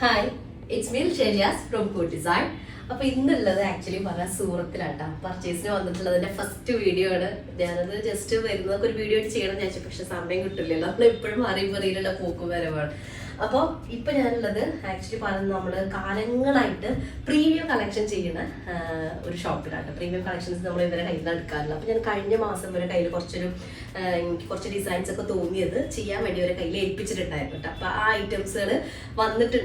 Hi, it's me Sheriyas from code design. അപ്പൊ ഇന്നുള്ളത് actually പറഞ്ഞ സൂറത്തിലാട്ടാ പർച്ചേസിന് വന്നിട്ടുള്ളതിന്റെ ഫസ്റ്റ് വീഡിയോ ആണ്. ഞാനത് ജസ്റ്റ് വരുന്നതൊക്കെ ഒരു വീഡിയോ ആയിട്ട് ചെയ്യണം ഞാൻ, പക്ഷെ സമയം കിട്ടില്ലല്ലോ. നമ്മൾ എപ്പോഴും അറിയില്ല പോക്കും വരവാണ്. അപ്പോൾ ഇപ്പൊ ഞാനുള്ളത് ആക്ച്വലി പറയുന്നത് നമ്മൾ കാലങ്ങളായിട്ട് പ്രീമിയം കളക്ഷൻ ചെയ്യുന്ന ഒരു ഷോപ്പിലാണ്. പ്രീമിയം കളക്ഷൻസ് നമ്മൾ ഇവരെ കയ്യിൽ നിന്ന് എടുക്കാറില്ല. അപ്പോൾ ഞാൻ കഴിഞ്ഞ മാസം ഇവരെ കയ്യിൽ എനിക്ക് കുറച്ച് ഡിസൈൻസ് ഒക്കെ തോന്നിയത് ചെയ്യാൻ വേണ്ടി ഇവരെ കയ്യിൽ ഏൽപ്പിച്ചിട്ടുണ്ടായിരുന്നു കേട്ടോ. അപ്പോൾ ആ ഐറ്റംസുകൾ വന്നിട്ട്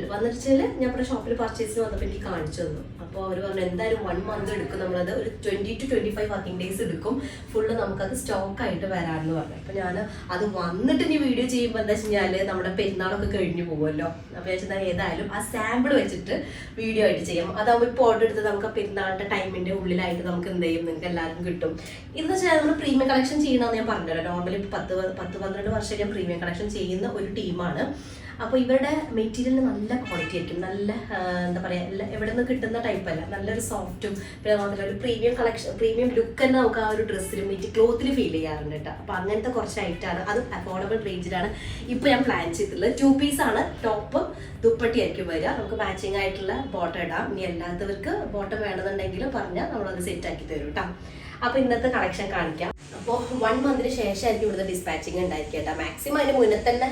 ഞാൻ ഇവിടെ ഷോപ്പിൽ പർച്ചേസിന് വന്നപ്പോൾ എനിക്ക് കാണിച്ചു തന്നു. അപ്പോൾ അവർ പറഞ്ഞു എന്തായാലും 1 month എടുക്കും, നമ്മളത് ഒരു 20 to 25 വർക്കിംഗ് ഡേയ്സ് എടുക്കും ഫുള്ള് നമുക്കത് സ്റ്റോക്കായിട്ട് വരാമെന്ന് പറഞ്ഞു. അപ്പോൾ ഞാൻ അത് വന്നിട്ട് ഇനി വീഡിയോ ചെയ്യുമ്പോൾ എന്താ വെച്ച് കഴിഞ്ഞാൽ നമ്മുടെ പെരുന്നാളൊക്കെ കഴിഞ്ഞു പോകുമല്ലോ. അപ്പോൾ വെച്ചാൽ ഏതായാലും ആ സാമ്പിൾ വെച്ചിട്ട് വീഡിയോ ആയിട്ട് ചെയ്യാം. അതാകുമ്പോൾ ഇപ്പോൾ ഓർഡർ എടുത്ത് നമുക്ക് പെരുന്നാളിൻ്റെ ടൈമിൻ്റെ ഉള്ളിലായിട്ട് നമുക്ക് എന്ത് ചെയ്യും, നിങ്ങൾക്ക് എല്ലാവർക്കും കിട്ടും. ഇതെന്ന് വെച്ചാൽ നമ്മൾ പ്രീമിയം കളക്ഷൻ ചെയ്യണമെന്ന് ഞാൻ പറഞ്ഞല്ലോ. നോർമലി 10-12 വർഷം ഞാൻ പ്രീമിയം കളക്ഷൻ ചെയ്യുന്ന ഒരു ടീമാണ്. അപ്പോൾ ഇവരുടെ മെറ്റീരിയലിന് നല്ല ക്വാളിറ്റി ആയിരിക്കും, നല്ല എന്താ പറയുക, എവിടെ നിന്ന് കിട്ടുന്ന ടൈപ്പ് അല്ല, നല്ലൊരു സോഫ്റ്റും പിന്നെ മാത്രമല്ല ഒരു പ്രീമിയം ലുക്ക് തന്നെ നമുക്ക് ആ ഒരു ഡ്രസ്സിലും ക്ലോത്തിൽ ഫീൽ ചെയ്യാറുണ്ട് കേട്ടോ. അപ്പോൾ അങ്ങനത്തെ കുറച്ച് ഐറ്റാണ്, അത് അഫോർഡബിൾ റേഞ്ചിലാണ് ഇപ്പോൾ ഞാൻ പ്ലാൻ ചെയ്തിട്ടുള്ളത്. 2 piece ആണ്, ടോപ്പ് ദുപ്പട്ടി ആയിരിക്കും വരിക. നമുക്ക് മാച്ചിങ് ആയിട്ടുള്ള ബോട്ടം ഇടാം. ഇനി അല്ലാത്തവർക്ക് ബോട്ടം വേണമെന്നുണ്ടെങ്കിൽ പറഞ്ഞാൽ നമ്മളത് സെറ്റ് ആക്കി തരും കേട്ടോ. അപ്പോൾ ഇന്നത്തെ കളക്ഷൻ കാണിക്കാം. അപ്പോൾ 1 month ശേഷമായിരിക്കും ഇവിടുത്തെ ഡിസ്പാച്ചിങ് ഉണ്ടായിരിക്കും കേട്ടോ. മാക്സിമം അതിന് മുന്നേ തന്നെ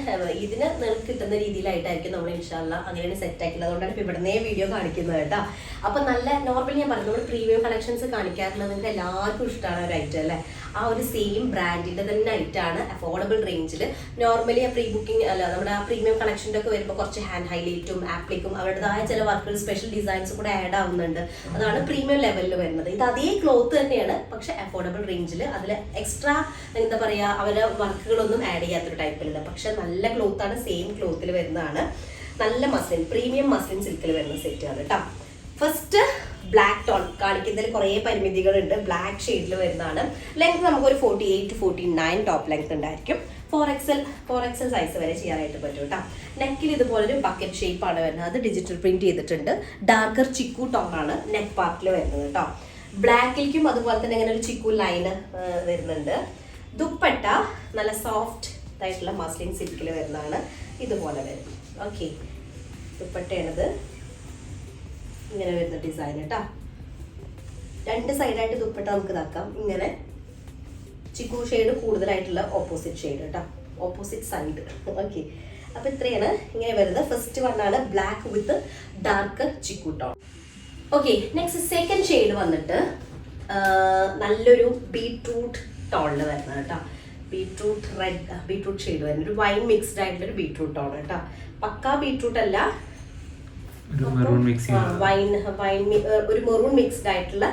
ഇതിന് നിങ്ങൾക്ക് കിട്ടുന്ന രീതിയിലായിട്ടായിരിക്കും നമ്മൾ ഇൻഷാല്ല അങ്ങനെയാണ് സെറ്റ് ആക്കിയത്. അതുകൊണ്ടാണ് ഇപ്പോൾ ഇവിടുന്നേ വീഡിയോ കാണിക്കുന്നത് കേട്ടോ. അപ്പോൾ നല്ല നോർമലി ഞാൻ പറഞ്ഞു, നമ്മൾ പ്രീമിയം കളക്ഷൻസ് കാണിക്കാറുള്ളത് നിങ്ങൾക്ക് എല്ലാവർക്കും ഇഷ്ടമാണ് ഒരു ഐറ്റം അല്ലേ. ആ ഒരു സെയിം ബ്രാൻഡിൻ്റെ തന്നെ ഐറ്റാണ്, അഫോർഡബിൾ റേഞ്ചിൽ. നോർമലി ആ പ്രീ ബുക്കിംഗ് അല്ല, നമ്മുടെ ആ പ്രീമിയം കളക്ഷൻ്റെ ഒക്കെ വരുമ്പോൾ കുറച്ച് ഹാൻഡ് ഹൈലൈറ്റും ആപ്ലിക്കും അവരുടേതായ ചില വർക്കുകൾ സ്പെഷ്യൽ ഡിസൈൻസ് കൂടെ ആഡ് ആവുന്നുണ്ട്. അതാണ് പ്രീമിയം ലെവലിൽ വരുന്നത്. ഇത് അതേ ക്ലോത്ത് തന്നെയാണ്, പക്ഷെ അഫോർഡബിൾ റേഞ്ചിൽ. അതിൽ എക്സ്ട്രാ എന്താ പറയുക, അവരെ വർക്കുകളൊന്നും ആഡ് ചെയ്യാത്തൊരു ടൈപ്പിലുള്ള, പക്ഷെ നല്ല ക്ലോത്താണ്, സെയിം ക്ലോത്തിൽ വരുന്നതാണ്. നല്ല മസ്ലിൻ, പ്രീമിയം മസ്ലിൻ സിൽക്കിൽ വരുന്ന സെറ്റാണ് കേട്ടോ. ഫസ്റ്റ് ബ്ലാക്ക് ടോൺ കാണിക്കുന്നതിൽ കുറേ പരിമിതികളുണ്ട്. ബ്ലാക്ക് ഷെയ്ഡിൽ വരുന്നതാണ്. ലെങ്ത് നമുക്കൊരു 48 to 49 ടോപ്പ് ലെങ്ത് ഉണ്ടായിരിക്കും. 4XL സൈസ് വരെ ചെയ്യാനായിട്ട് പറ്റും കേട്ടോ. നെക്കിൽ ഇതുപോലൊരു ബക്കറ്റ് ഷേപ്പാണ് വരുന്നത്, അത് ഡിജിറ്റൽ പ്രിന്റ് ചെയ്തിട്ടുണ്ട്. ഡാർക്കർ ചിക്കു ടോൺ ആണ് നെക്ക് പാർട്ടിൽ വരുന്നത് കേട്ടോ. ബ്ലാക്കിലേക്കും അതുപോലെ തന്നെ ഇങ്ങനെ ഒരു ചിക്കു ലൈന് വരുന്നുണ്ട്. ദുപ്പട്ട നല്ല സോഫ്റ്റ് ആയിട്ടുള്ള മസ്ലിൻ സിൽക്കിൽ വരുന്നതാണ്, ഇതുപോലെ വരും. ഓക്കെ, ദുപ്പട്ടയാണിത്, ഇങ്ങനെ വരുന്ന ഡിസൈൻ കേട്ടോ. 2 സൈഡായിട്ട് ദുപ്പട്ട നമുക്ക് ഇതാക്കാം. ഇങ്ങനെ ചിക്കു ഷെയ്ഡ് കൂടുതലായിട്ടുള്ള ഓപ്പോസിറ്റ് ഷെയ്ഡ് കേട്ടോ, ഓപ്പോസിറ്റ് സൈഡ്. ഓക്കെ, അപ്പോൾ ഇത്രയാണ് ഇങ്ങനെ വരുന്നത്. ഫസ്റ്റ് വണ്ണാണ് black with dark chikoo tone. Okay, next second shade വന്നിട്ട് നല്ലൊരു ബീട്രൂട്ട് ടോണിൽ വരുന്നത് കേട്ടോ. ബീട്രൂട്ട് ഷെയ്ഡ് വരുന്നത് ഒരു വൈൻ മിക്സ്ഡ് ആയിട്ടുള്ള ഒരു ബീട്രൂട്ട് ടോൺ കേട്ടോ. പക്കാ ബീട്രൂട്ട് അല്ല, ഒരു മെറൂൺ മിക്സ്ഡ് ആയിട്ടുള്ള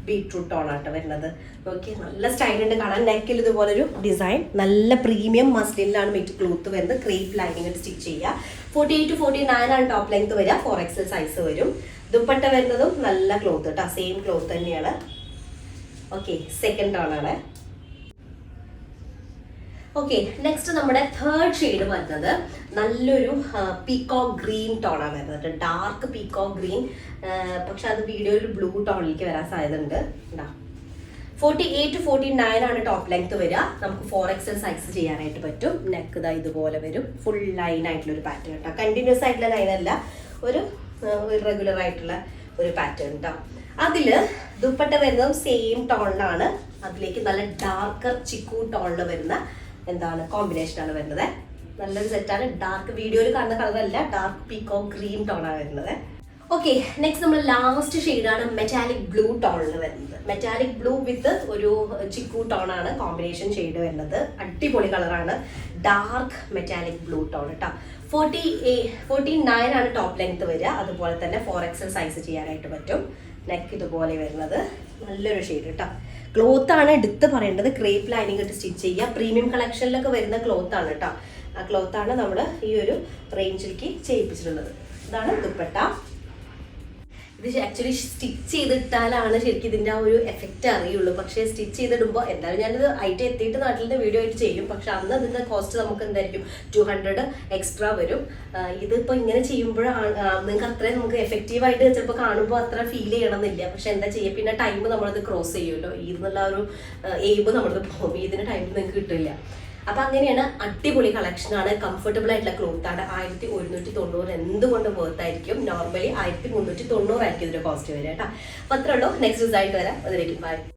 ബീട്രൂട്ട് ടോൺ ആട്ടോ വരുന്നത്. ഓക്കെ, നല്ല സ്റ്റൈൽ ഉണ്ട് കാണാൻ. നെക്കിൽ ഇതുപോലൊരു ഡിസൈൻ, നല്ല പ്രീമിയം മസ്ലിനിലാണ് മെറ്റ് ക്ലോത്ത് വരുന്നത്. ക്രേപ്പ് ലൈനിങ് ഇട്ട് സ്റ്റിച്ച് ചെയ്യുക. 48 to 49 ആണ് ടോപ്പ് ലെങ്ത് വരിക. 4XL സൈസ് വരും. ദുപ്പട്ട വരുന്നതും നല്ല ക്ലോത്ത് കേട്ടോ, സെയിം ക്ലോത്ത് തന്നെയാണ്. ഓക്കെ, സെക്കൻഡ് ടോൺ ആണ്. ഓക്കെ, നെക്സ്റ്റ് നമ്മുടെ തേർഡ് ഷെയ്ഡ് വരുന്നത് നല്ലൊരു പീകോക്ക് ഗ്രീൻ ടോണാണ് വരുന്നത്. ഡാർക്ക് പീകോക്ക് ഗ്രീൻ, പക്ഷെ അത് വീഡിയോയിൽ ബ്ലൂ ടോണിലേക്ക് വരാൻ സാധ്യത ഉണ്ട്. 48 to 49 ആണ് ടോപ്പ് ലെങ്ത് വരിക. നമുക്ക് 4XL സൈസ് ചെയ്യാനായിട്ട് പറ്റും. നെക്ക് ഇതാ ഇതുപോലെ വരും, ഫുൾ ലൈൻ ആയിട്ടുള്ള ഒരു പാറ്റേൺ കേട്ടോ. കണ്ടിന്യൂസ് ആയിട്ടുള്ള ലൈൻ അല്ല, ഒരു ഇറഗുലർ ആയിട്ടുള്ള ഒരു പാറ്റേൺ കേട്ടോ. അതിൽ ദുപ്പട്ട വരുന്നതും സെയിം ടോണിലാണ്. അതിലേക്ക് നല്ല ഡാർക്കർ ചിക്കു ടോണിൽ വരുന്ന കോമ്പിനേഷനാണ് വരുന്നത്. നല്ലൊരു സെറ്റാണ്. ഡാർക്ക് വീഡിയോയിൽ കാണുന്ന കളറല്ല, ഡാർക്ക് പീകോക്ക് ഗ്രീൻ ടോണാണ് വരുന്നത്. ഓക്കെ, നെക്സ്റ്റ് നമ്മൾ ലാസ്റ്റ് ഷെയ്ഡാണ് മെറ്റാലിക് ബ്ലൂ ടോണിൽ വരുന്നത്. മെറ്റാലിക് ബ്ലൂ വിത്ത് ഒരു ചിക്കു ടോണാണ് കോമ്പിനേഷൻ ഷെയ്ഡ് വരുന്നത്. അടിപൊളി കളറാണ്, ഡാർക്ക് മെറ്റാലിക് ബ്ലൂ ടോൺ കേട്ടോ. 49 ആണ് ടോപ്പ് ലെങ്ത് വരിക. അതുപോലെ തന്നെ 4XL സൈസ് ചെയ്യാനായിട്ട് പറ്റും. നെക്ക് ഇതുപോലെ വരുന്നത് നല്ലൊരു ഷെയ്ഡ് കേട്ടോ. ക്ലോത്ത് ആണ് എടുത്ത് പറയേണ്ടത്, ക്രേപ്പ് ലൈനിങ് ഇട്ട് സ്റ്റിച്ച് ചെയ്യുക. പ്രീമിയം കളക്ഷനിലൊക്കെ വരുന്ന ക്ലോത്ത് ആണ് കേട്ടോ. ആ ക്ലോത്താണ് നമ്മൾ ഈ ഒരു റേഞ്ചിലേക്ക് ചെയ്യിപ്പിച്ചിട്ടുള്ളത്. ഇതാണ് ദുപ്പട്ട. ഇത് ആക്ച്വലി സ്റ്റിച്ച് ചെയ്തിട്ടാലാണ് ശരിക്കും ഇതിൻ്റെ ആ ഒരു എഫക്റ്റ് അറിയുള്ളൂ. പക്ഷേ സ്റ്റിച്ച് ചെയ്തിടുമ്പോൾ എന്തായാലും ഞാനിത് ഐറ്റം എത്തിയിട്ട് നാട്ടിലത്തെ വീഡിയോ ആയിട്ട് ചെയ്യും. പക്ഷെ അന്ന് ഇതിൻ്റെ കോസ്റ്റ് നമുക്ക് എന്തായിരിക്കും 200 എക്സ്ട്രാ വരും. ഇതിപ്പോൾ ഇങ്ങനെ ചെയ്യുമ്പോഴാണ് നിങ്ങൾക്ക് അത്രയും നമുക്ക് എഫക്റ്റീവായിട്ട് ചിലപ്പോൾ കാണുമ്പോൾ അത്ര ഫീൽ ചെയ്യണമെന്നില്ല. പക്ഷെ എന്താ ചെയ്യുക, പിന്നെ ടൈം നമ്മളത് ക്രോസ് ചെയ്യുമല്ലോ. ഇതിനുള്ള ഒരു എയിം നമ്മളത് പോകും, ഇതിന് ടൈം നിങ്ങൾക്ക് കിട്ടില്ല. അപ്പൊ അങ്ങനെയാണ്, അടിപൊളി കളക്ഷനാണ്, കംഫർട്ടബിൾ ആയിട്ടുള്ള ക്ലോത്ത് ആണ്. 1190 എന്തുകൊണ്ട് വർത്തായിരിക്കും. നോർമലി 1390 ആയിരിക്കും ഇതിന്റെ കോസ്റ്റ് വരിക കേട്ടോ. അപ്പൊ അത്രേ ഉള്ളൂ. നെക്സ്റ്റ് ഡിസൈൻ വരാം. അതിലേക്ക് ബൈ.